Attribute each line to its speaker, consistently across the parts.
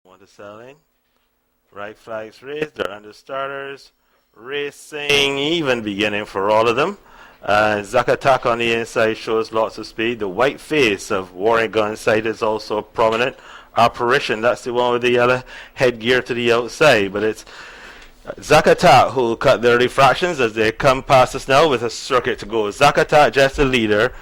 Speaker 1: Want to sell in? Right flags raised. They're under starters. Racing even beginning for all of them. Zakatak on the inside shows lots of speed. The white face of Warren Gunside is also prominent. Apparition, that's the one with the yellow headgear to the outside. But it's Zakatat who cut their refractions as they come past us now with a circuit to go. Zakatat just the leader.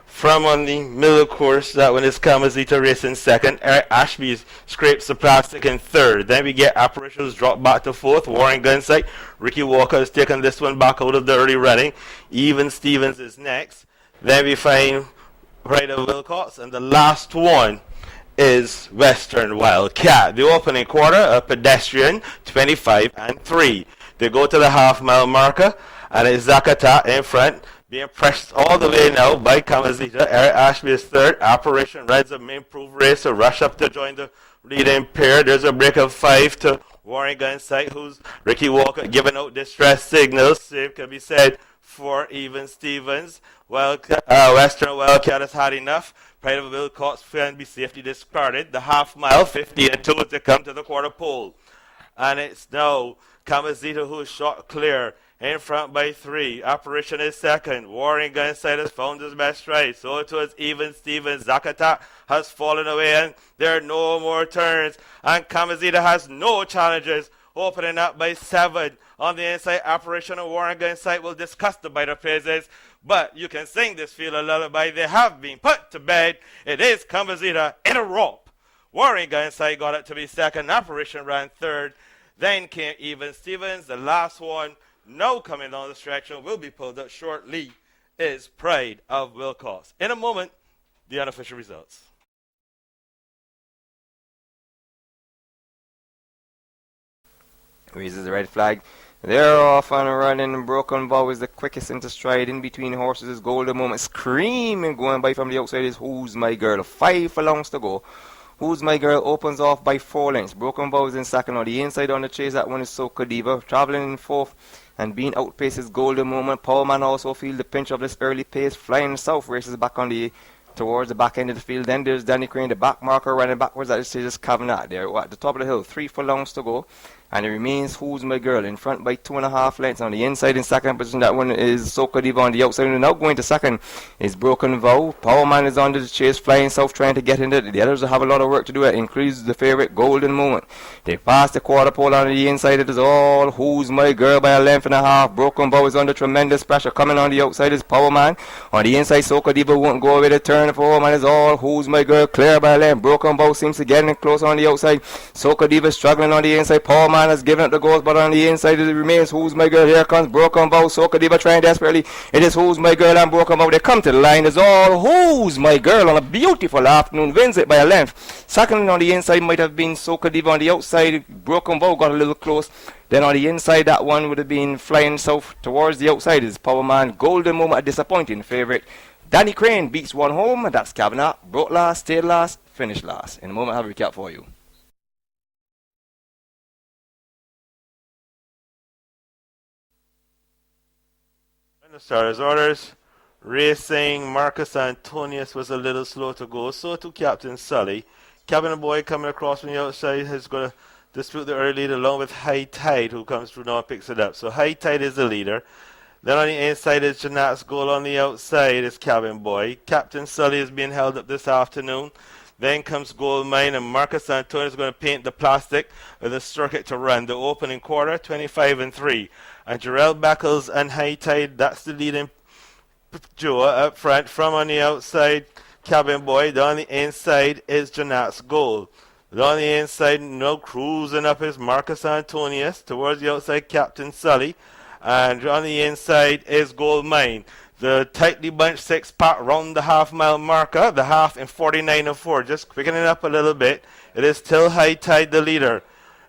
Speaker 1: From on the middle course, that one is Kamazita racing second. Eric Ashby scrapes the plastic in third. Then we get Apparitions drop back to fourth. Warren Gunsight. Ricky Walker has taken this one back out of the early running. Even Stevens is next. Then we find Pride of Wilcox. And the last one is Western Wildcat. The opening quarter, a pedestrian, 25 and 3. They go to the half-mile marker, and it's Zakata in front, being pressed all the way now by Kamazita. Eric Ashby is third. Apparition rides a improved race to rush up to join the leading pair. There's a break of 5 to Warren Gunsight, who's Ricky Walker giving out distress signals. Same can be said for Even Stevens. Western Wildcat has had enough. Pride of Wilcox can be safely discarded. The half mile, 50 and 2 to come to the quarter pole. And it's now Kamazita who is shot clear. In front by 3. Apparition is second. Warring Gunside has found his best stride. So it was Even Stevens. Zakata has fallen away and there are no more turns. And Kamazita has no challenges. Opening up by 7. On the inside, Apparition and Warren Gunside will discuss the biter praises. But you can sing this field a lullaby. They have been put to bed. It is Kamazita in a rope. Warring Gunside got it to be second. Apparition ran third. Then came Even Stevens. The last one, now coming down the stretch and will be pulled up shortly, is Pride of Wilcox. In a moment, the unofficial results.
Speaker 2: Raises the red flag. They're off and running. Broken Bow is the quickest into stride. In between horses is Golden Moment. Screaming going by from the outside is Who's My Girl. 5 furlongs to go. Who's My Girl opens off by 4 lengths. Broken Bow is in second. On the inside on the chase, that one is Soca Diva. Traveling in fourth and being outpaced is Golden Moment. Powerman also feels the pinch of this early pace. Flying south races back on the towards the back end of the field. Then there's Danny Crane, the back marker, running backwards at the stage is Kavanagh. They're at the top of the hill. 3 furlongs to go. And it remains Who's My Girl in front by 2.5 lengths. On the inside in second position, that one is Soca Diva. On the outside, and now going to second is Broken Vow. Powerman is under the chase, flying south, trying to get into it. The others have a lot of work to do. It increases the favourite Golden Moment. They pass the quarter pole. On the inside, it is all Who's My Girl by a length and a half. Broken Vow is under tremendous pressure. Coming on the outside is Powerman. On the inside, Soca Diva won't go away the turn. Powerman is all Who's My Girl, clear by a length. Broken Vow seems to get in close on the outside. Soca Diva struggling on the inside. Powerman has given up the goals, but on the inside it remains Who's My Girl. Here comes Broken Vow. Soca Diva trying desperately. It is Who's My Girl and Broken Vow. They come to the line. It's all Who's My Girl on a beautiful afternoon. Wins it by a length. Second on the inside might have been Soca Diva. On the outside, Broken Vow got a little close. Then on the inside, that one would have been flying south towards the outside is Powerman. Golden Moment, a disappointing favourite. Danny Crane beats one home. That's Kavanagh. Broke last, stayed last, finished last. In a moment, I have a recap for you.
Speaker 1: In the starters' orders, Racing Marcus Antonius was a little slow to go. So too Captain Sully. Cabin Boy coming across from the outside is going to dispute the early lead along with High Tide, who comes through now and picks it up. So High Tide is the leader. Then on the inside is Janat's Goal. On the outside is Cabin Boy. Captain Sully is being held up this afternoon. Then comes Gold Mine, and Marcus Antonio is going to paint the plastic with a circuit to run. The opening quarter, 25 and 3. And Jarrell Beckles and High Tide, that's the leading duo up front. From on the outside, Cabin Boy. Down on the inside is Janat's Goal. Down on the inside, now cruising up is Marcus Antonius. Towards the outside, Captain Sully. And on the inside is Gold Mine. The tightly bunched 6-pack round the half-mile marker. The half in 49 and 4. Just quickening up a little bit. It is still High Tide the leader.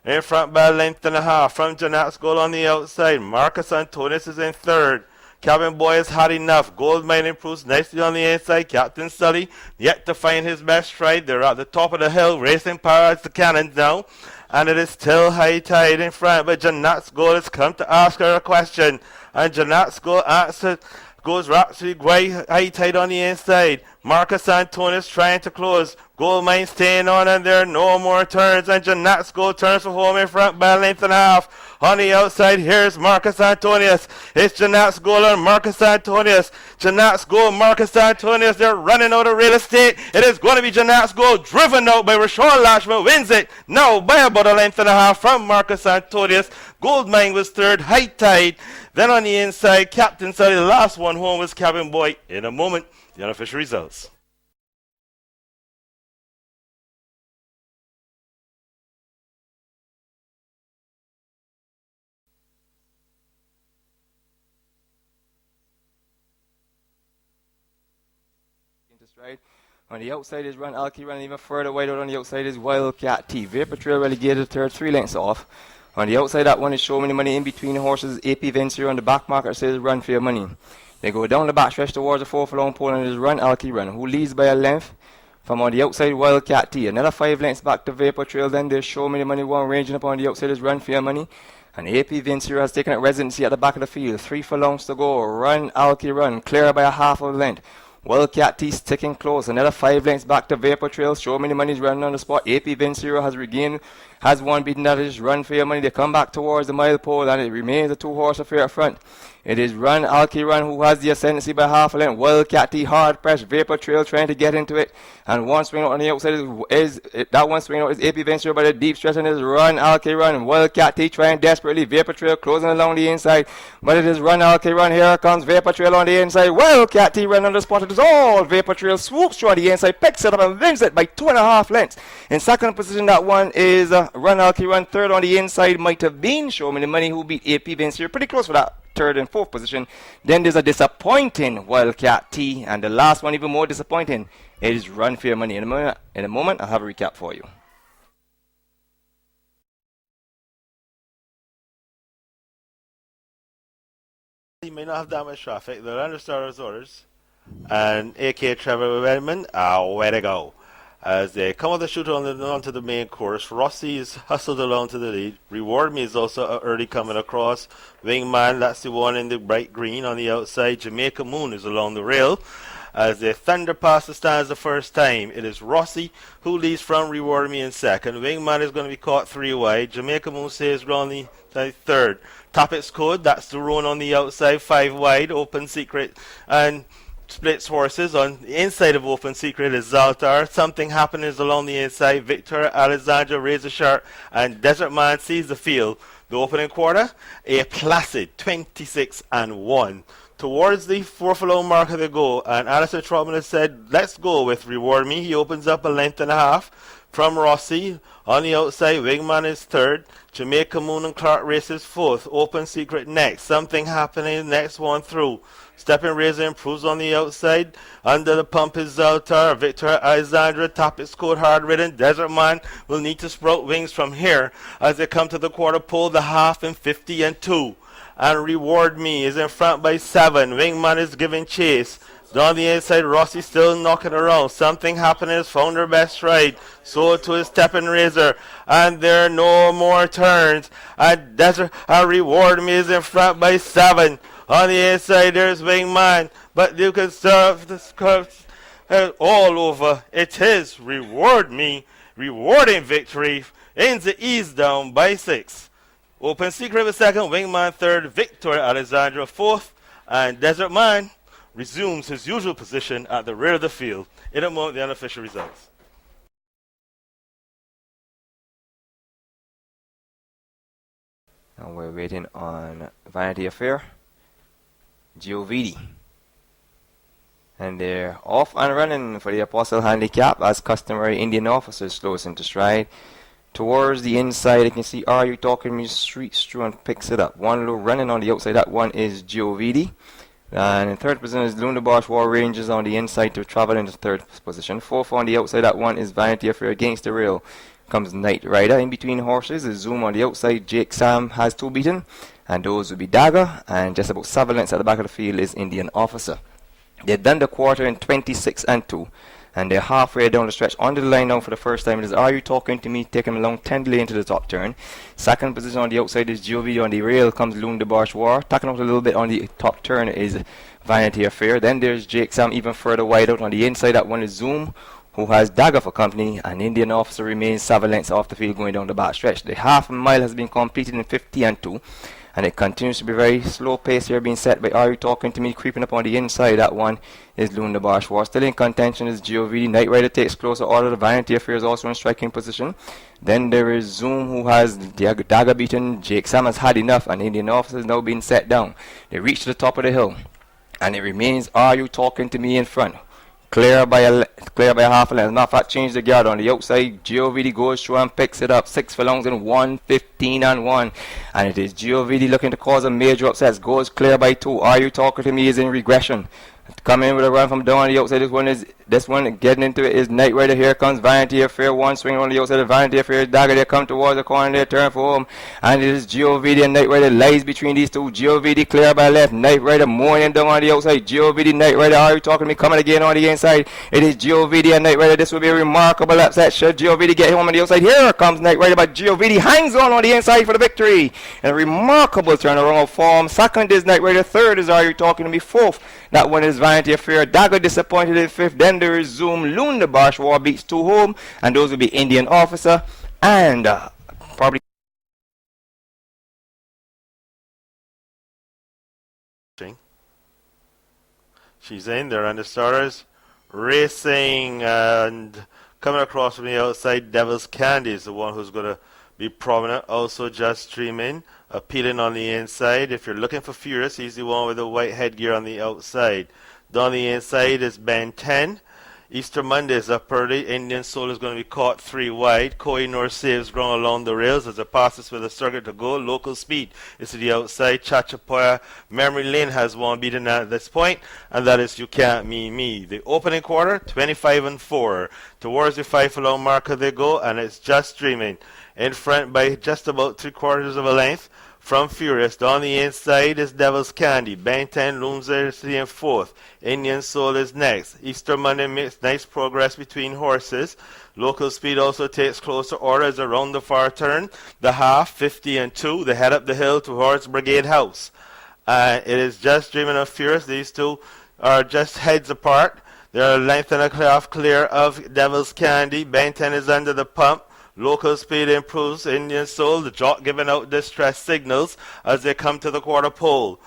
Speaker 1: In front by a length and a half. From Janat's Goal on the outside. Marcus Antonius is in third. Cabin Boy has had enough. Gold Mine improves nicely on the inside. Captain Sully yet to find his best stride. They're at the top of the hill. Racing power as the cannons now. And it is still High Tide in front. But Janat's Goal has come to ask her a question. And Janat's Goal answers. Goes rapidly High Tide on the inside. Marcus Antonius trying to close. Goldmine staying on, and there are no more turns. And Janatsko turns for home in front by a length and a half. On the outside, here's Marcus Antonius. It's Janat's goal on Marcus Antonius. Janat's goal, Marcus Antonius. They're running out of real estate. It is going to be Janat's goal, driven out by Rashawn Lashman. Wins it now by about a length and a half from Marcus Antonius. Goldmine was third, High Tide. Then on the inside, Captain Sally, the last one home was Cabin Boy. In a moment, the unofficial results.
Speaker 2: Right. On the outside is Run Alki, running even further wide out on the outside is Wildcat T. Vapor Trail relegated third, 3 lengths off. On the outside, that one is Show Me the Money. In between the horses, AP Venture on the back marker says Run for Your Money. They go down the backstretch towards the 4 furlong pole, and it is Run Alki Run, who leads by a length. From on the outside, Wildcat T. Another 5 lengths back to Vapor Trail. Then there's Show Me the Money one ranging up on the outside is Run for Your Money. And AP Venture has taken up residency at the back of the field. 3 furlongs to go. Run Alki Run, clear by a half of a length. Wildcat T sticking close. Another 5 lengths back to Vapor Trail. Show Me the Money's running on the spot. AP Vencero has one beaten. That is Run for Your Money. They come back towards the mile pole, and it remains a 2-horse affair up front. It is Run Alki Run who has the ascendancy by half a length. Wildcat T hard press. Vapor Trail trying to get into it. And one swing out on the outside is that one swing out is AP Vencero by the deep stretch, and it is Run Alki Run. Wildcat T trying desperately. Vapor Trail closing along the inside. But it is Run Alki Run. Here comes Vapor Trail on the inside. Wildcat T run on the spot. It is all Vapor Trail. Swoops through on the inside. Picks it up and wins it by 2.5 lengths. In second position, that one is Run Alki Run. Third on the inside might have been Show Me the Money, who beat AP Vencero. Pretty close for that third and fourth position. Then there's a disappointing Wildcat T, and the last one even more disappointing. It is Run for Your Money. In a moment, I'll have a recap for you.
Speaker 1: He may not have that much traffic. They're under starters orders, and AK Trevor Redmond, where to go? As they come with the shooter onto the main course, Rossi is hustled along to the lead. Reward Me is also early coming across. Wingman, that's the one in the bright green on the outside. Jamaica Moon is along the rail. As they thunder past the stands the first time, it is Rossi who leads from Reward Me in second. Wingman is going to be caught 3 wide. Jamaica Moon says around the third. Topics Code, that's the run on the outside, 5 wide. Open Secret and splits horses. On the inside of Open Secret is Zaltar. Something happens along the inside. Victor, Alexandra, Razor Sharp, and Desert Man sees the field. The opening quarter, a placid 26-1. Towards the 4 furlong marker they go, and Alistair Trotman has said, let's go with Reward Me. He opens up a length and a half from Rossi. On the outside, Wingman is third. Jamaica Moon and Clark races fourth. Open Secret next. Something happening, next one through. Stepping Razor improves on the outside. Under the pump is Zaltar. Victor Alexandra. Topics Code hard ridden. Desert Man will need to sprout wings from here as they come to the quarter pole, the half in 50-2. And Reward Me is in front by 7. Wingman is giving chase. Down the inside, Rossi still knocking around. Something happening has found her best ride. So to his Stepping Razor. And there are no more turns. And Reward Me is in front by 7. On the inside, there's Wingman. But you can serve the curve all over. It is Reward Me. Rewarding victory. Ends the ease down by 6. Open Secret was second. Wingman third. Victor Alexandra fourth. And Desert Man resumes his usual position at the rear of the field. In a moment, the unofficial results.
Speaker 2: And we're waiting on Vanity Affair. Giovidi. And they're off and running for the Apostle Handicap as customary. Indian officers slows into stride. Towards the inside, you can see Are You Talking Me Street Strewn picks it up. One low running on the outside. That one is Giovidi. And in third position is Luna Bosch War Rangers on the inside to travel into third position. Fourth on the outside. That one is Vanity Affair. Against the rail comes Knight Rider. In between horses is Zoom on the outside. Jake Sam has 2 beaten. And those would be Dagger. And just about 7 lengths at the back of the field is Indian Officer. They've done the quarter in 26-2. And they're halfway down the stretch under the line now for the first time. It is Are You Talking to Me taking them along tenderly into the top turn. Second position on the outside is Giovidi. On the rail comes Loon de Bourgeois. Tacking out a little bit on the top turn is Vanity Affair. Then there's Jake Sam even further wide out on the inside. That one is Zoom, who has Dagger for company. An Indian Officer remains 7 lengths off the field going down the back stretch. The half a mile has been completed in 50 and 2. And it continues to be very slow pace here being set by Are You Talking to Me creeping up on the inside. That one is Loon de Bourgeois. Still in contention is Giovidi. Night Rider takes closer order. The Vanity Affair is also in striking position. Then there is Zoom, who has Dagger beaten. Jake Sam has had enough, and Indian Officer is now being set down. They reach the top of the hill, and it remains Are You Talking to Me in front. Clear by a half a length. Matter of fact, change the guard on the outside. Giovidi goes through and picks it up. 6 furlongs in 1:15 and 1. And it is Giovidi looking to cause a major upset. Goes clear by 2. Are You Talking to Me is in regression. Coming in with a run from down on the outside. This one getting into it is Night Rider. Here comes Vanity Affair. One swing on the outside of Vanity Affair. Dagger, they come towards the corner. They turn for home. And it is Giovidi and Night Rider lies between these two. Giovidi clear by left. Night Rider moaning down on the outside. Giovidi, Night Rider. Are You Talking to Me coming again on the inside? It is Giovidi and Night Rider. This will be a remarkable upset. Should Giovidi get home on the outside? Here comes Night Rider, but Giovidi hangs on the inside for the victory. And a remarkable turnaround of form. Second is Night Rider. Third is Are You Talking to Me. Fourth, that one is Vanity Affair. Dagger disappointed in fifth. Then there is Zoom. Loon de Bourgeois beats 2 home. And those will be Indian Officer and probably.
Speaker 1: She's in there, and the starters racing and coming across from the outside. Devil's Candy is the one who's going to be prominent. Also just streaming, appealing on the inside. If you're looking for Furious, he's the one with the white headgear on the outside. Down the inside is Ben 10. Easter Monday is up early. Indian Soul is going to be caught 3 wide. Koh-i-Noor saves ground along the rails as it passes with a circuit to go. Local Speed is to the outside. Chachapoya Memory Lane has one beaten at this point, and that is You Can't Mean Me. The opening quarter, 25 and 4. Towards the 5 furlong marker they go, and it's just streaming. In front by just about 3/4 of a length. From Furious, down the inside is Devil's Candy. Ben 10 looms there in 4th. Indian Soul is next. Easter Monday makes nice progress between horses. Local Speed also takes closer orders around the far turn. The half, 50 and 2. They head up the hill towards Brigade House. It is just Dreaming of Furious. These two are just heads apart. They're a length and a half clear of Devil's Candy. Ben 10 is under the pump. Local Speed improves Indian Soul, the jock giving out distress signals as they come to the quarter pole.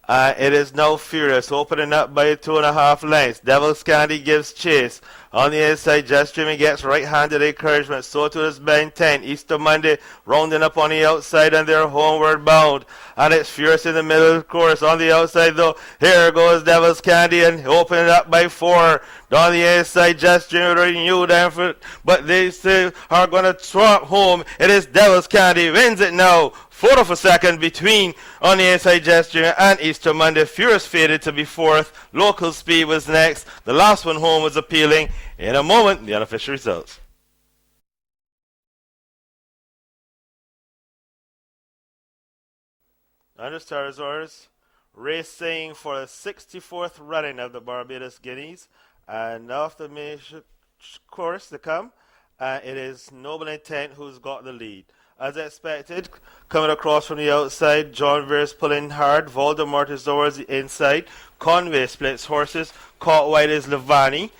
Speaker 1: It is now Furious, opening up by 2.5 lengths. Devil's Candy gives chase. On the inside, Just Dreaming gets right-handed encouragement. So too does Ben 10. Easter Monday rounding up on the outside, and they're homeward bound. And it's Furious in the middle, of course. On the outside, though, here goes Devil's Candy and opening up by 4. Down the inside, Just Dreaming renewed effort, but they still are going to trot home. It is Devil's Candy wins it now. 4th of a second between on the inside Just Dreaming and Easter Monday. Furious faded to be 4th. Local Speed was next. The last one home was appealing. In a moment, the unofficial results. Under Stars orders, racing for the 64th running of the Barbados Guineas. And off the main course to come, it is Noble Intent who's got the lead. As expected, coming across from the outside, John Veer's pulling hard. Voldemort is towards the inside. Conway splits horses. Caught wide is Levani.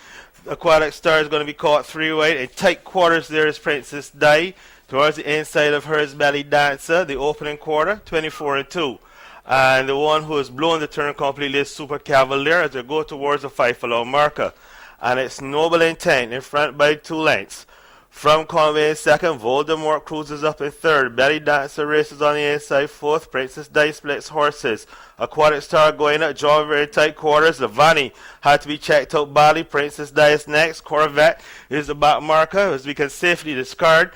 Speaker 1: Aquatic Star is going to be caught 3 wide. In tight quarters there is Princess Di. Towards the inside of her is Belly Dancer. The opening quarter, 24 and 2. And the one who has blown the turn completely is Super Cavalier as they go towards the 5 furlong marker. And it's Noble Intent in front by 2 lengths. From Conway in second, Voldemort cruises up in third. Belly Dancer races on the inside 4th. Princess Di splits horses. Aquatic Star going up, John very tight quarters. Levani had to be checked out badly. Princess Di is next. Corvette is the back marker as we can safely discard.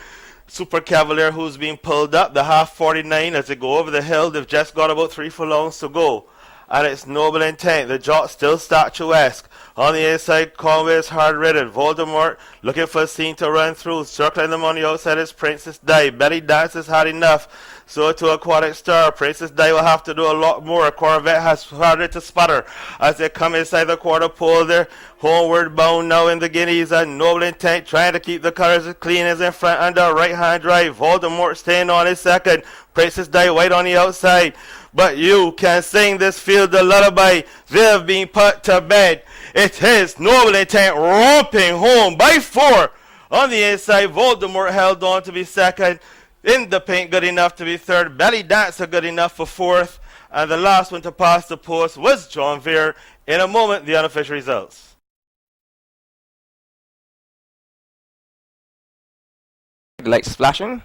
Speaker 1: Super Cavalier who's being pulled up. The half 49 as they go over the hill. They've just got about 3 furlongs to go. and its noble intent. The jock still statuesque. On the inside, Conway is hard-ridden. Voldemort looking for a scene to run through. Circling them on the outside is Princess Di. Belly dances hard enough. So to Aquatic Star, Princess Di will have to do a lot more. Corvette has harder to sputter as they come inside the quarter pole. They're homeward bound now in the Guineas. A noble intent trying to keep the colors as clean as in front under right-hand drive. Voldemort staying on his second. Princess Di white on the outside. But you can sing this field a lullaby. They've been put to bed. It is noble intent romping home by 4. On the inside, Voldemort held on to be second. In the paint, good enough to be third. Belly Dancer, good enough for fourth. And the last one to pass the post was John Veer. In a moment, the unofficial results.
Speaker 2: Lights flashing.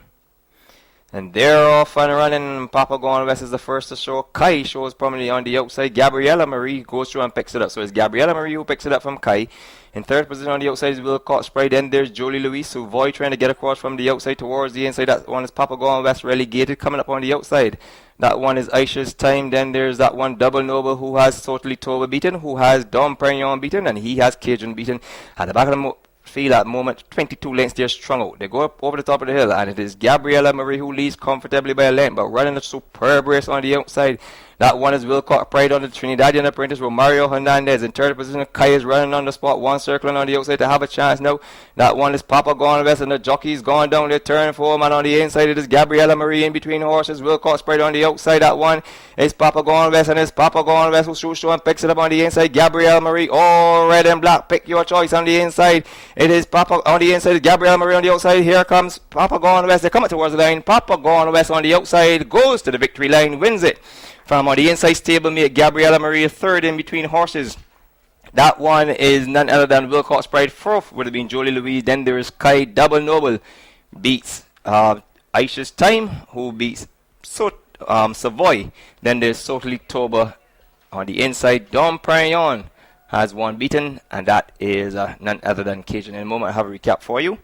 Speaker 2: And they're off and running. Papa Gone West is the first to show. Kai shows prominently on the outside. Gabriella Marie goes through and picks it up. So it's Gabriella Marie who picks it up from Kai. In third position on the outside is Wilcott Sprite. Then there's Jolie Louise. So Voy trying to get across from the outside towards the inside. That one is Papa Gone West relegated coming up on the outside. That one is Aisha's Time. Then there's that one Double Noble who has Totally Toba beaten. Who has Dom Perignon beaten. And he has Cajun beaten. At the back of the field at the moment, 22 lengths there strung out. They go up over the top of the hill, and it is Gabriella Marie who leads comfortably by a length, but running a superb race on the outside. That one is Wilcott Pride on the Trinidadian apprentice, Romario Hernandez. In third position, Kai is running on the spot, one circling on the outside to have a chance now. That one is Papa Gone West, and the jockey's gone down their turn 4 man on the inside. It is Gabriella Marie in between horses. Wilcott Pride on the outside. That one is Papa Gone West, and it's Papa Gone West who shoots and picks it up on the inside. Gabriella Marie, all red and black. Pick your choice on the inside. It is Papa on the inside. Gabriella Marie on the outside. Here comes Papa Gone West. They're coming towards the line. Papa Gone West on the outside goes to the victory line, wins it. From on the inside stablemate, Gabriella Marie third in between horses. That one is none other than Wilcox Pride. Fourth would have been Jolie Louise. Then there is Kai Double Noble beats Aisha's Time, who beats Savoy. Then there's Totally Toba on the inside. Dom Perignon has one beaten, and that is none other than Cajun. In a moment, I have a recap for you.